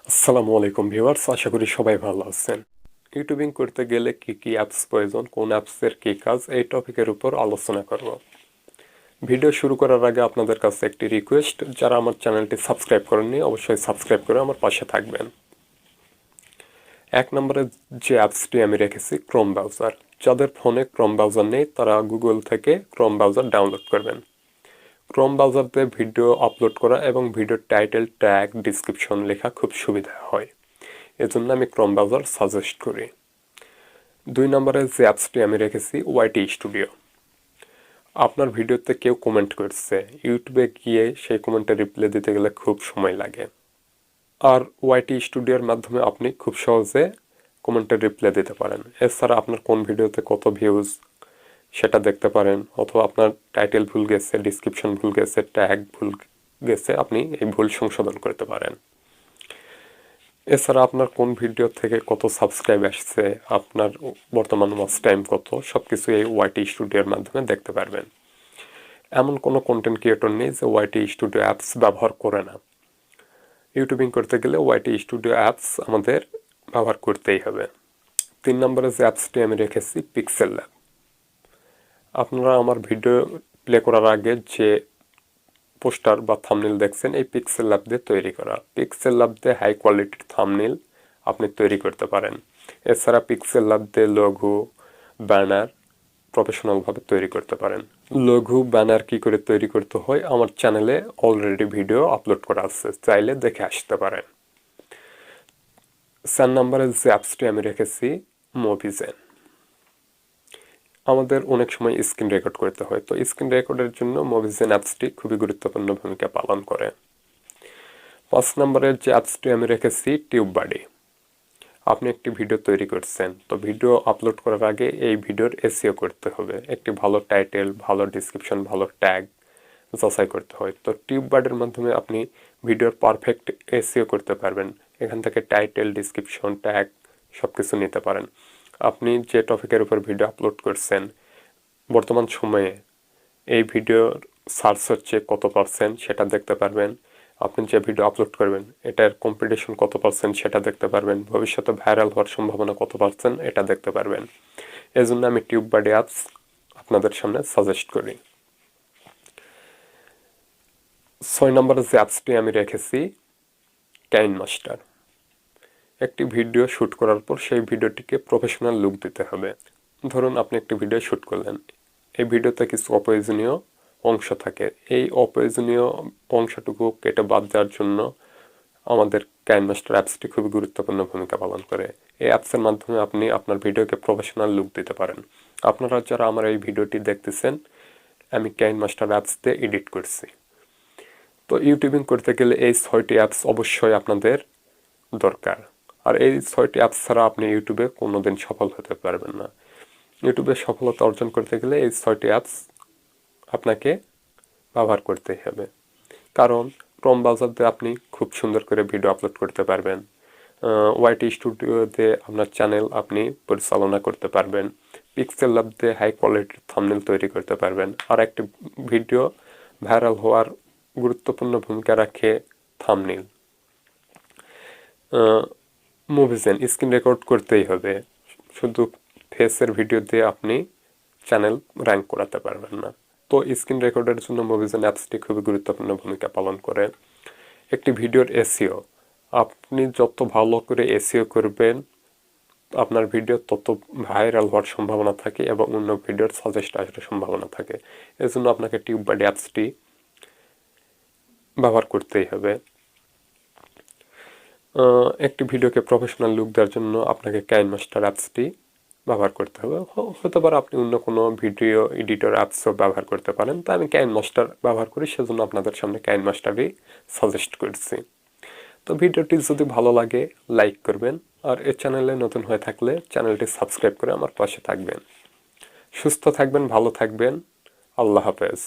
আসসালামু আলাইকুম ভিউয়ার্স, আশা করি সবাই ভালো আছেন। ইউটিউবিং করতে গেলে কি কি অ্যাপস প্রয়োজন, কোন অ্যাপসের কি কাজ, এই টপিকের উপর আলোচনা করব। ভিডিও শুরু করার আগে আপনাদের কাছে একটি রিকোয়েস্ট, যারা আমার চ্যানেলটি সাবস্ক্রাইব করেননি অবশ্যই সাবস্ক্রাইব করে আমার পাশে থাকবেন। এক নম্বরে যে অ্যাপসটি আমি রেখেছি ক্রোম ব্রাউজার। যাদের ফোনে ক্রোম ব্রাউজার নেই তারা গুগল থেকে ক্রোম ব্রাউজার ডাউনলোড করবেন। ক্রোম ব্রাউজারতে ভিডিও আপলোড করা এবং ভিডিওর টাইটেল, ট্যাগ, ডিসক্রিপশন লেখা খুব সুবিধা হয়। এজন্য আমি ক্রোম ব্রাউজার সাজেস্ট করি। 2 নম্বরে যে অ্যাপসটি আমি রেখেছি ওয়াইটি স্টুডিও। আপনার ভিডিওতে কেউ কমেন্ট করছে, ইউটিউবে গিয়ে সেই কমেন্টে রিপ্লাই দিতে গেলে খুব সময় লাগে। আর ওয়াইটি স্টুডিওর মাধ্যমে আপনি খুব সহজে কমেন্টের রিপ্লাই দিতে পারেন। এছাড়া আপনার কোন ভিডিওতে কত ভিউজ সেটা দেখতে পারেন, অথবা আপনার টাইটেল ভুল গেছে, ডিসক্রিপশন ভুল গেছে, ট্যাগ ভুল গেছে, আপনি এই ভুল সংশোধন করতে পারেন। এছাড়া আপনার কোন ভিডিও থেকে কত সাবস্ক্রাইব আসছে, আপনার বর্তমান ওয়াচ টাইম কত, সব কিছু এই ওয়াইটি স্টুডিওর মাধ্যমে দেখতে পারবেন। এমন কোনো কন্টেন্ট ক্রিয়েটর নেই যে ওয়াইটি স্টুডিও অ্যাপস ব্যবহার করে না। ইউটিউবিং করতে গেলে ওয়াইটি স্টুডিও অ্যাপস আমাদের ব্যবহার করতেই হবে। 3 নম্বরে যে অ্যাপসটি আমি রেখেছি পিক্সেল ল্যাব। আপনারা আমার ভিডিও প্লে করার আগে যে পোস্টার বা থাম্বনেল দেখছেন এই পিক্সেল ল্যাব দিয়ে তৈরি করা। পিক্সেল ল্যাব দিয়ে হাই কোয়ালিটির থাম্বনেল আপনি তৈরি করতে পারেন। এছাড়া পিক্সেল ল্যাব দিয়ে লঘু, ব্যানার প্রফেশনালভাবে তৈরি করতে পারেন। লঘু ব্যানার কি করে তৈরি করতে হয় আমার চ্যানেলে অলরেডি ভিডিও আপলোড করা আছে, চাইলে দেখে আসতে পারেন। 4 নম্বরে যে অ্যাপসটি আমি রেখেছি মুভিজেন। আমাদের অনেক সময় স্ক্রিন রেকর্ড করতে হয়, তো স্ক্রিন রেকর্ডের জন্য মুভিজেন অ্যাপসটি খুবই গুরুত্বপূর্ণ ভূমিকা পালন করে। 5 নম্বরের যে অ্যাপসটি আমি রেখেছি টিউববাডি। আপনি একটি ভিডিও তৈরি করছেন, তো ভিডিও আপলোড করার আগে এই ভিডিওর এসইও করতে হবে। একটি ভালো টাইটেল, ভালো ডিসক্রিপশন, ভালো ট্যাগ যাচাই করতে হয়। তো টিউববাডের মাধ্যমে আপনি ভিডিওর পারফেক্ট এসইও করতে পারবেন। এখান থেকে টাইটেল, ডিসক্রিপশন, ট্যাগ সব কিছু নিতে পারেন। আপনি যে টপিকের উপর ভিডিও আপলোড করছেন, বর্তমান সময়ে এই ভিডিওর সার্চ হচ্ছে কত পার্সেন্ট সেটা দেখতে পারবেন। আপনি যে ভিডিও আপলোড করবেন এটার কম্পিটিশন কত পার্সেন্ট সেটা দেখতে পারবেন। ভবিষ্যতে ভাইরাল হওয়ার সম্ভাবনা কত পার্সেন্ট এটা দেখতে পারবেন। এই জন্য আমি টিউববাডি অ্যাপস আপনাদের সামনে সাজেস্ট করি। 6 নম্বরের যে অ্যাপসটি আমি রেখেছি কাইনমাস্টার। একটি ভিডিও শ্যুট করার পর সেই ভিডিওটিকে প্রফেশনাল লুক দিতে হবে। ধরুন আপনি একটি ভিডিও শ্যুট করলেন, এই ভিডিওতে কিছু অপ্রয়োজনীয় অংশ থাকে, এই অপ্রয়োজনীয় অংশটুকু কেটে বাদ দেওয়ার জন্য আমাদের কাইনমাস্টার অ্যাপসটি খুবই গুরুত্বপূর্ণ ভূমিকা পালন করে। এই অ্যাপসের মাধ্যমে আপনি আপনার ভিডিওকে প্রফেশনাল লুক দিতে পারেন। আপনারা যারা আমার এই ভিডিওটি দেখতেছেন, আমি কাইনমাস্টার অ্যাপস দিয়ে এডিট করছি। তো ইউটিউবিং করতে গেলে এই 6টি অ্যাপস অবশ্যই আপনাদের দরকার। আর এই 6টি অ্যাপস ছাড়া আপনি ইউটিউবে কোনোদিন সফল হতে পারবেন না। ইউটিউবে সফলতা অর্জন করতে গেলে এই 6টি অ্যাপস আপনাকে ব্যবহার করতেই হবে। কারণ ক্রোম ব্রাউজার আপনি খুব সুন্দর করে ভিডিও আপলোড করতে পারবেন। ওয়াইটি স্টুডিওতে আপনার চ্যানেল আপনি পরিচালনা করতে পারবেন। পিক্সেল ল্যাব দিয়ে হাই কোয়ালিটির থাম্বনেল তৈরি করতে পারবেন। আর একটি ভিডিও ভাইরাল হওয়ার গুরুত্বপূর্ণ ভূমিকা রাখে থাম্বনেল। মুভিজেন স্ক্রিন রেকর্ড করতেই হবে, শুধু ফেসের ভিডিও দিয়ে আপনি চ্যানেল র্যাঙ্ক করাতে পারবেন না। তো স্ক্রিন রেকর্ডের জন্য মুভিজেন অ্যাপসটি খুবই গুরুত্বপূর্ণ ভূমিকা পালন করে। একটি ভিডিওর এসইও, আপনি যত ভালো করে এসইও করবেন আপনার ভিডিও তত ভাইরাল হওয়ার সম্ভাবনা থাকে এবং অন্য ভিডিওর সাজেস্ট আসার সম্ভাবনা থাকে। এজন্য আপনাকে টিউববাডি অ্যাপসটি ব্যবহার করতেই হবে। একটি ভিডিওকে প্রফেশনাল লুক দেওয়ার জন্য আপনাকে কাইনমাস্টার অ্যাপসটি ব্যবহার করতে হবে। হতে পারে আপনি অন্য কোনো ভিডিও এডিটর অ্যাপসও ব্যবহার করতে পারেন, তো আমি কাইনমাস্টার ব্যবহার করি, সেজন্য আপনাদের সামনে কাইনমাস্টারই সাজেস্ট করছি। তো ভিডিওটি যদি ভালো লাগে লাইক করবেন, আর এই চ্যানেলে নতুন হয়ে থাকলে চ্যানেলটি সাবস্ক্রাইব করে আমার পাশে থাকবেন। সুস্থ থাকবেন, ভালো থাকবেন। আল্লাহ হাফেজ।